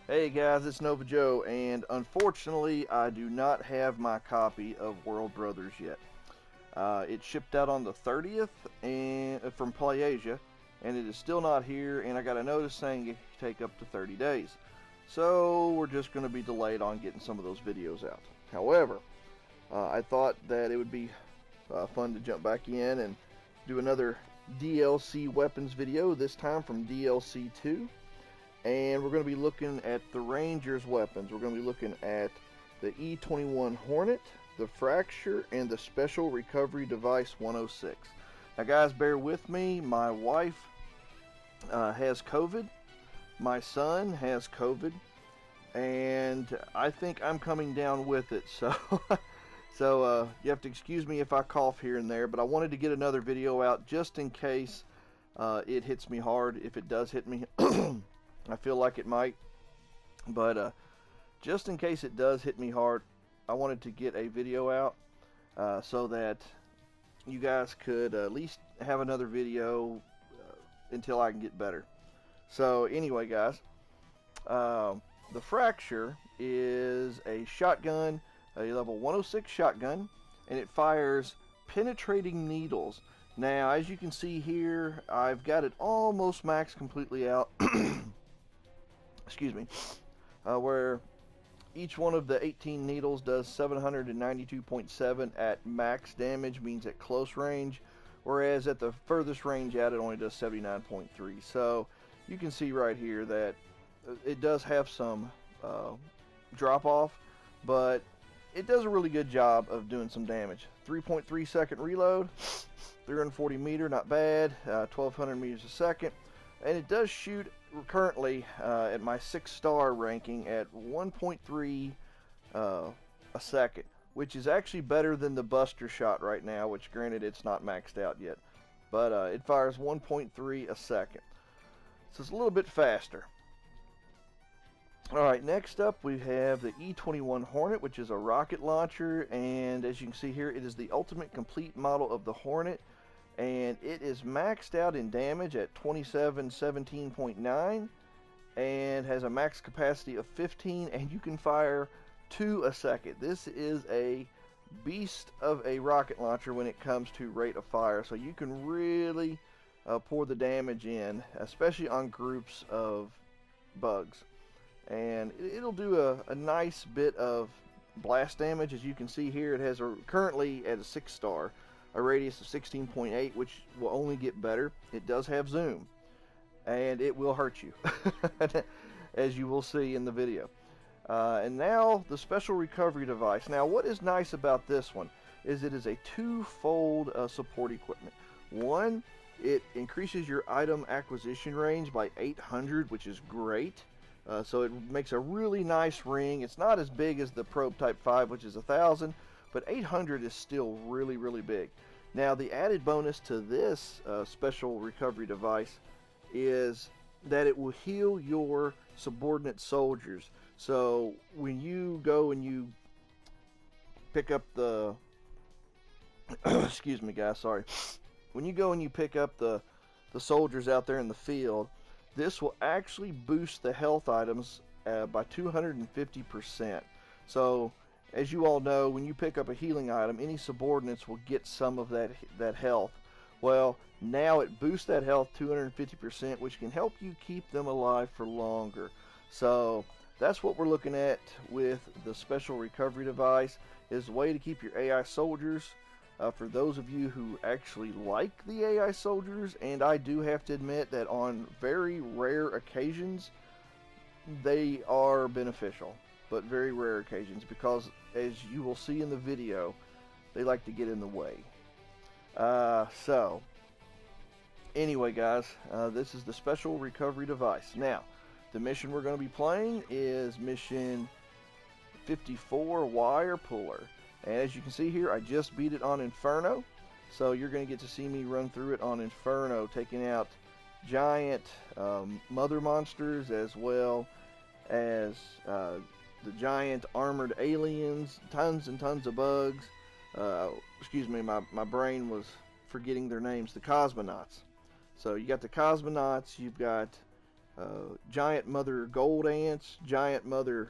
Hey guys, it's Nova Joe, and unfortunately, I do not have my copy of World Brothers yet. It shipped out on the 30th and from PlayAsia, and it is still not here. And I got a notice saying it can take up to 30 days. So we're just going to be delayed on getting some of those videos out. However, I thought that it would be fun to jump back in and do another DLC weapons video. This time from DLC 2. And we're going to be looking at the Rangers weapons. We're going to be looking at the E21 Hornet, the Fracture, and the Special Recovery Device 106. Now guys, bear with me. My wife has COVID. My son has COVID. And I think I'm coming down with it. So you have to excuse me if I cough here and there. But I wanted to get another video out just in case it hits me hard. If it does hit me I feel like it might, but just in case it does hit me hard, I wanted to get a video out so that you guys could at least have another video until I can get better. So anyway, guys, the Fracture is a shotgun, a level 106 shotgun, and it fires penetrating needles. Now, as you can see here, I've got it almost maxed completely out. Excuse me, where each one of the 18 needles does 792.7 at max damage, means at close range, whereas at the furthest range out it only does 79.3. So you can see right here that it does have some drop off, but it does a really good job of doing some damage. 3.3 second reload, 340 meter, not bad, 1200 meters a second. And it does shoot currently at my 6-star ranking at 1.3 a second, which is actually better than the Buster shot right now, which granted it's not maxed out yet. But it fires 1.3 a second. So it's a little bit faster. Alright, next up we have the E21 Hornet, which is a rocket launcher. And as you can see here, it is the ultimate complete model of the Hornet. And it is maxed out in damage at 2717.9 and has a max capacity of 15, and you can fire 2 a second. This is a beast of a rocket launcher when it comes to rate of fire, so you can really pour the damage in, especially on groups of bugs. And it'll do a nice bit of blast damage. As you can see here, it has currently at a 6-star. A radius of 16.8, which will only get better. It does have zoom, and it will hurt you, as you will see in the video. And now the special recovery device. Now, what is nice about this one is it is a two-fold support equipment. One, it increases your item acquisition range by 800, which is great. So it makes a really nice ring. It's not as big as the Probe Type 5, which is 1,000. But 800 is still really, really big. Now, the added bonus to this special recovery device is that it will heal your subordinate soldiers. So when you go and you pick up the excuse me guys, sorry. When you go and you pick up the soldiers out there in the field, this will actually boost the health items by 250%. So as you all know, when you pick up a healing item, any subordinates will get some of that health. Well, now it boosts that health 250%, which can help you keep them alive for longer. So that's what we're looking at with the special recovery device, is a way to keep your AI soldiers. For those of you who actually like the AI soldiers, and I do have to admit that on very rare occasions, they are beneficial. But very rare occasions, because as you will see in the video, they like to get in the way. So anyway guys, this is the special recovery device. Now, the mission we're going to be playing is mission 54, Wire Puller. And as you can see here, I just beat it on Inferno. So you're going to get to see me run through it on Inferno, taking out giant mother monsters, as well as the giant armored aliens, tons and tons of bugs. Excuse me, my brain was forgetting their names. The cosmonauts. So you got the cosmonauts, you've got giant mother gold ants, giant mother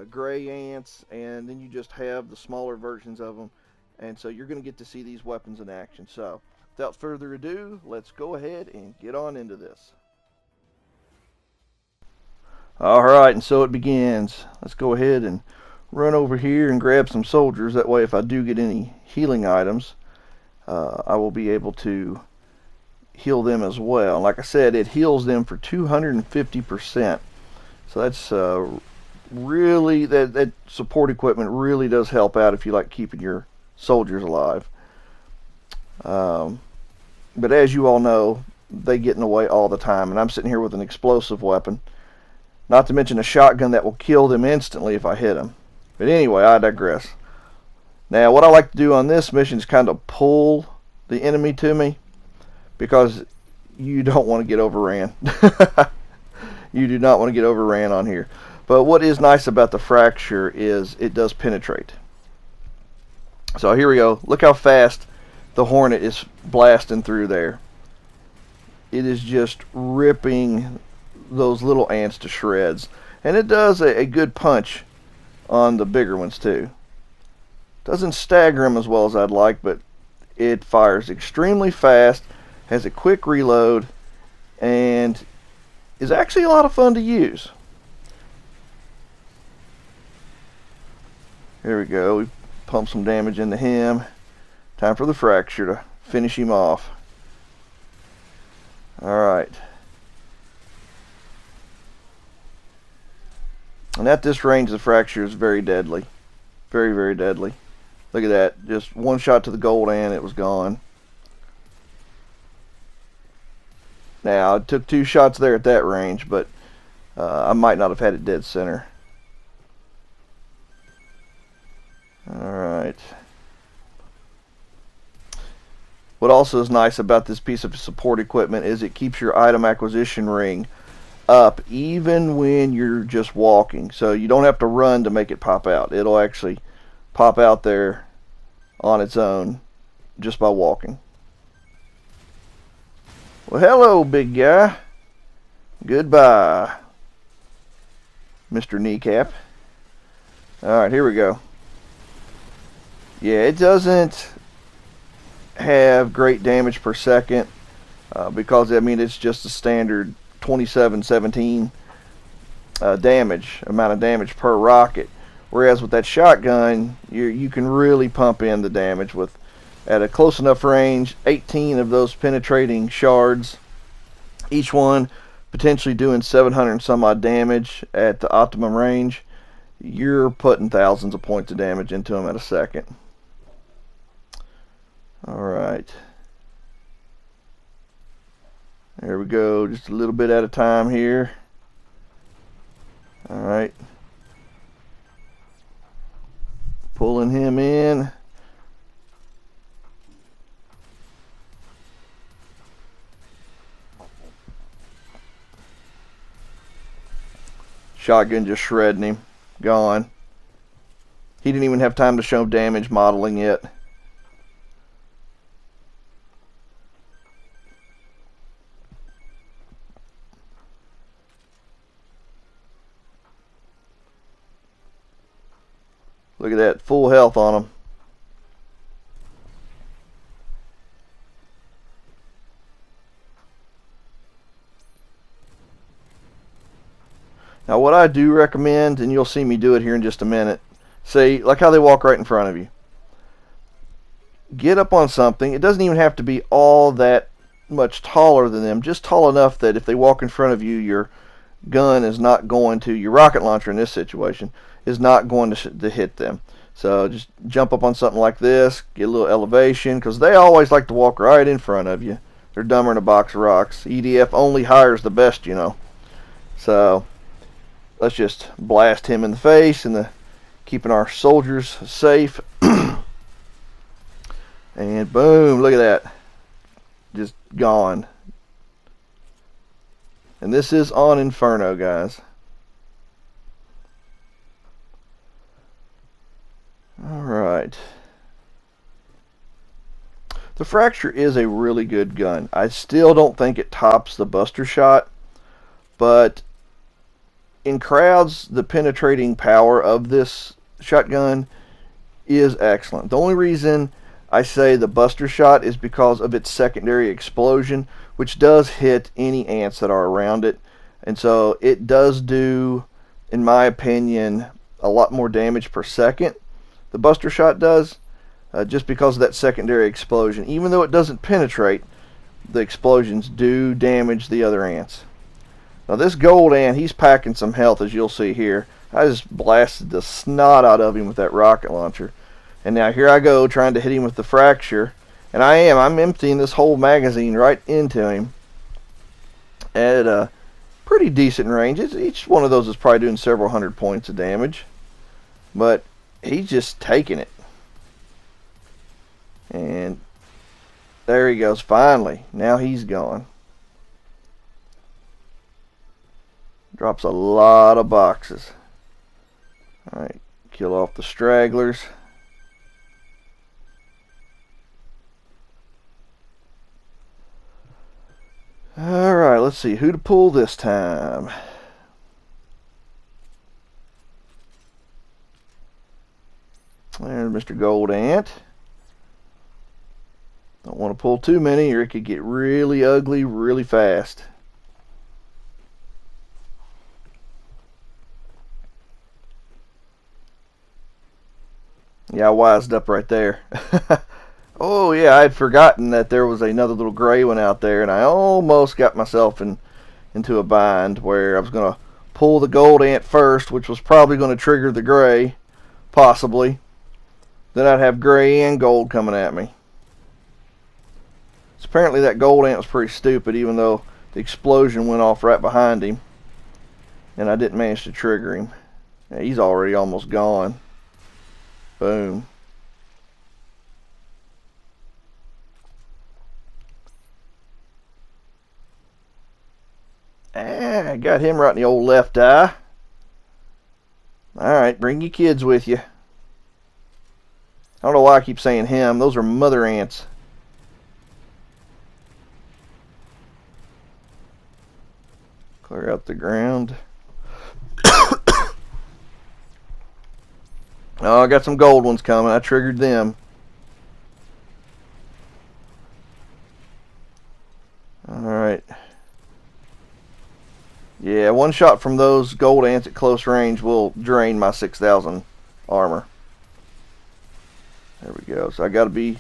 gray ants, and then you just have the smaller versions of them. And so you're going to get to see these weapons in action. So without further ado, let's go ahead and get on into this. Alright, and so it begins. Let's go ahead and run over here and grab some soldiers. That way if I do get any healing items, I will be able to heal them as well. Like I said, it heals them for 250%. So that's really, that support equipment really does help out if you like keeping your soldiers alive. But as you all know, they get in the way all the time, and I'm sitting here with an explosive weapon. Not to mention a shotgun that will kill them instantly if I hit them. But anyway, I digress. Now, what I like to do on this mission is kind of pull the enemy to me, because you don't want to get overran. You do not want to get overran on here. But what is nice about the Fracture is it does penetrate. So here we go. Look how fast the Hornet is blasting through there. It is just ripping those little ants to shreds. And it does a good punch on the bigger ones too. Doesn't stagger them as well as I'd like, but it fires extremely fast, has a quick reload, and is actually a lot of fun to use. Here we go. We pump some damage into him. Time for the Fracture to finish him off. Alright. And at this range, the Fracture is very deadly. Very, very deadly. Look at that. Just one shot to the gold ant, it was gone. Now, I took 2 shots there at that range, but I might not have had it dead center. Alright. What also is nice about this piece of support equipment is it keeps your item acquisition ring up even when you're just walking. So you don't have to run to make it pop out. It'll actually pop out there on its own just by walking. Well, hello, big guy. Goodbye, Mr. Kneecap. Alright, here we go. Yeah, it doesn't have great damage per second because, I mean, it's just a standard 27-17 amount of damage per rocket. Whereas with that shotgun, you can really pump in the damage with, at a close enough range, 18 of those penetrating shards, each one potentially doing 700 and some odd damage at the optimum range. You're putting thousands of points of damage into them at a second. Alright. There we go, just a little bit at a time here. Alright. Pulling him in. Shotgun just shredding him. Gone. He didn't even have time to show damage modeling yet. Look at that, full health on him. Now what I do recommend, and you'll see me do it here in just a minute, see, like how they walk right in front of you. Get up on something. It doesn't even have to be all that much taller than them, just tall enough that if they walk in front of you, your gun is not going to, your rocket launcher in this situation, is not going to hit them. So just jump up on something like this, get a little elevation, because they always like to walk right in front of you. They're dumber than a box of rocks. EDF only hires the best, you know. So let's just blast him in the face, and keeping our soldiers safe. And boom, look at that. Just gone. And this is on Inferno, guys. Alright. The Fracture is a really good gun. I still don't think it tops the Buster Shot, but in crowds, the penetrating power of this shotgun is excellent. The only reason I say the Buster Shot is because of its secondary explosion, which does hit any ants that are around it. And so it does do, in my opinion, a lot more damage per second. The Buster Shot does, just because of that secondary explosion. Even though it doesn't penetrate, the explosions do damage the other ants. Now this gold ant, he's packing some health, as you'll see here. I just blasted the snot out of him with that rocket launcher. And now here I go trying to hit him with the fracture. And I'm emptying this whole magazine right into him at a pretty decent range. Each one of those is probably doing several hundred points of damage. But he's just taking it. And there he goes, finally. Now he's gone. Drops a lot of boxes. Alright, kill off the stragglers. Alright, let's see who to pull this time. There's Mr. Gold Ant. Don't want to pull too many or it could get really ugly really fast. Yeah, I wised up right there. Oh yeah, I had forgotten that there was another little gray one out there, and I almost got myself into a bind where I was going to pull the gold ant first, which was probably going to trigger the gray, possibly. Then I'd have gray and gold coming at me. So apparently that gold ant was pretty stupid, even though the explosion went off right behind him, and I didn't manage to trigger him. Yeah, he's already almost gone. Boom. I got him right in the old left eye. Alright, bring your kids with you. I don't know why I keep saying him. Those are mother ants. Clear out the ground. Oh, I got some gold ones coming. I triggered them. Alright. Yeah, one shot from those gold ants at close range will drain my 6,000 armor. There we go. So I got to be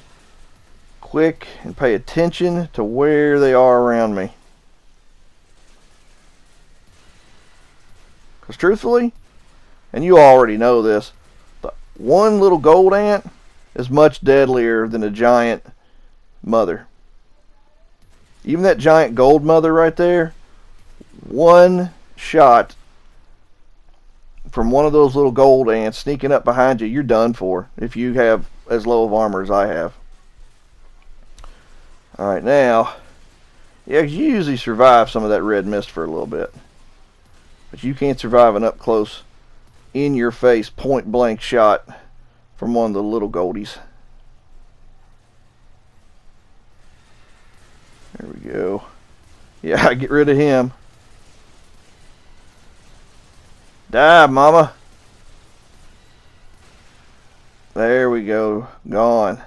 quick and pay attention to where they are around me. Because truthfully, and you already know this, one little gold ant is much deadlier than a giant mother. Even that giant gold mother right there, one shot from one of those little gold ants sneaking up behind you, you're done for if you have as low of armor as I have. Alright, now, yeah, you usually survive some of that red mist for a little bit. But you can't survive an up close, in your face, point blank shot from one of the little goldies. There we go. Yeah, I get rid of him. Die, mama. There we go. Gone.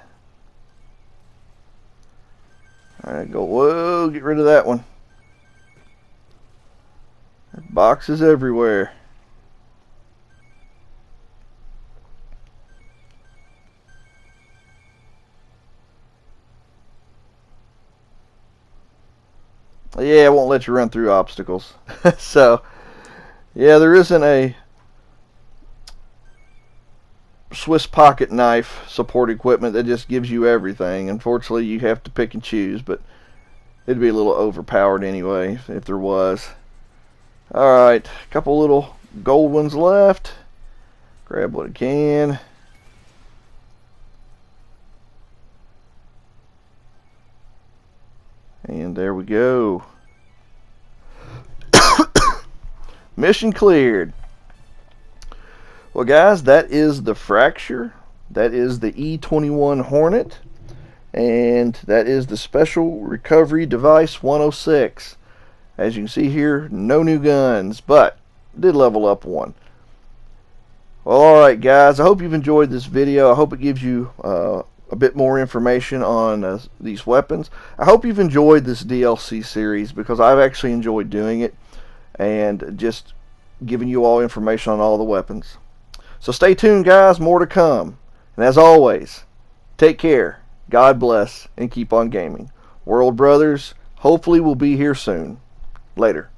Alright, go. Whoa, get rid of that one. There's boxes everywhere. Yeah, it won't let you run through obstacles. So, yeah, there isn't a Swiss pocket knife support equipment that just gives you everything. Unfortunately, you have to pick and choose, but it'd be a little overpowered anyway if there was. Alright, a couple little gold ones left. Grab what I can. And there we go. Mission cleared. Well, guys, that is the Fracture. That is the E-21 Hornet. And that is the Special Recovery Device 106. As you can see here, no new guns, but did level up one. Well, alright guys, I hope you've enjoyed this video. I hope it gives you a bit more information on these weapons. I hope you've enjoyed this DLC series, because I've actually enjoyed doing it and just giving you all information on all the weapons. So stay tuned guys, more to come. And as always, take care, God bless, and keep on gaming. World Brothers, hopefully we'll be here soon. Later.